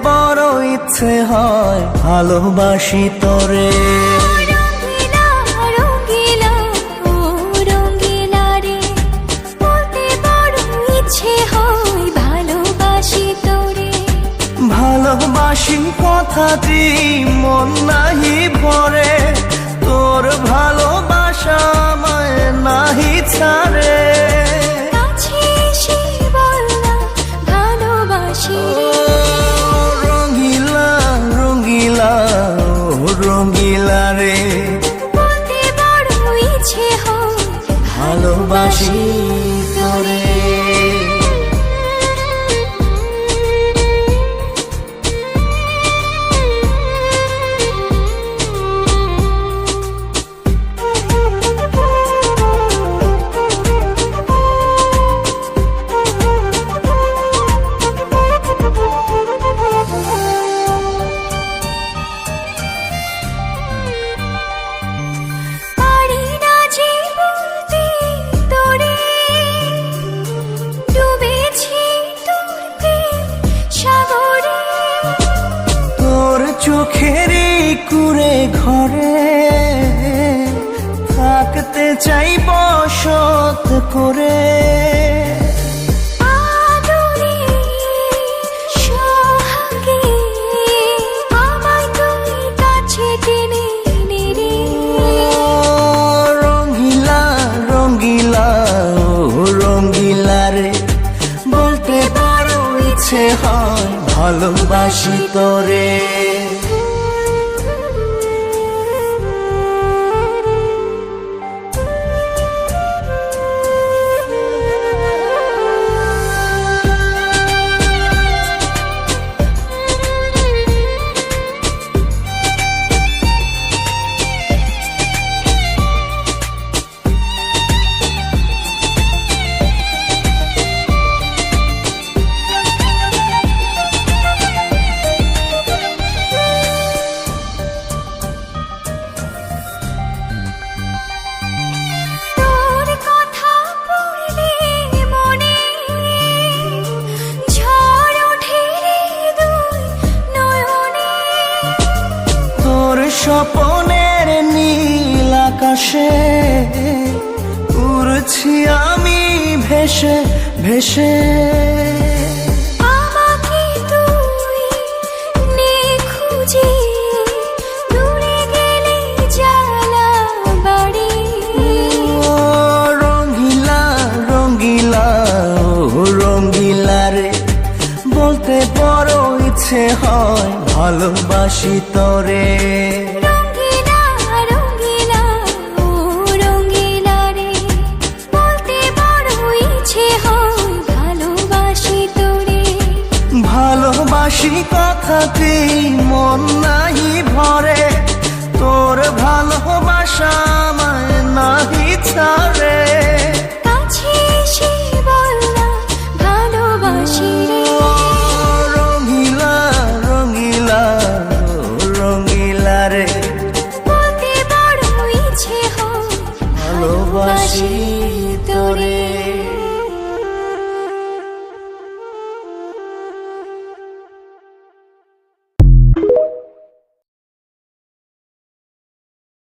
বড় ইচ্ছে হয় ভালোবাসি তোরে। রঙ্গিলা রঙ্গিলা ও রঙ্গিলা রে, বলতে বড় ইচ্ছে হয় ভালোবাসি তোরে। ভালোবাসি কথাটি মন নাহি ভরে, তোর ভালোবাসা আমায় নাহি ছাড়ে। কাছে এসে বল না ভালোবাসি রে। রঙ্গিলা রঙ্গিলা ও রঙ্গিলা রে, বলতে বড় ইচ্ছে হয় ভালোবাসি তোরে। পারি না যে বলতে তোরে, ডুবেছি তোর প্রেম সাগরে। তোর চোখেরই কুঁড়ে ঘরে থাকতে চাই বসত করে। আদরে সোহাগে আমায় তুই কাছে টেনে নে রে। রঙ্গিলা রঙ্গিলা ও রঙ্গিলা রে, বলতে বড় ইচ্ছে হয় ভালোবাসি তোরে। তোর কথা পড়লে মনে ঝড় ওঠে রে দুই নয়নে। তোর স্বপনের নীল আকাশে উড়ছি আমি ভেসে ভেসে। আমাকে তুই নে খুঁজে, দূরে গেলে জ্বালা বাড়ে। ও রঙ্গিলা রঙ্গিলা ও রঙ্গিলা রে, বলতে বড় ইচ্ছে হয় ভালোবাসি তোরে। রঙ্গিলা রঙ্গিলা ও রঙ্গিলা রে, বলতে বড় ইচ্ছে হয় ভালোবাসি তোরে। ভালোবাসি কথাটি মন নাহি ভরে, তোর ভালোবাসা আমায় নাহি ছাড়ে। কাছে এসে বল না ভালোবাসি রে। রঙ্গিলা রঙ্গিলা ও রঙ্গিলা রে, বলতে বড় ইচ্ছে হয় ভালোবাসি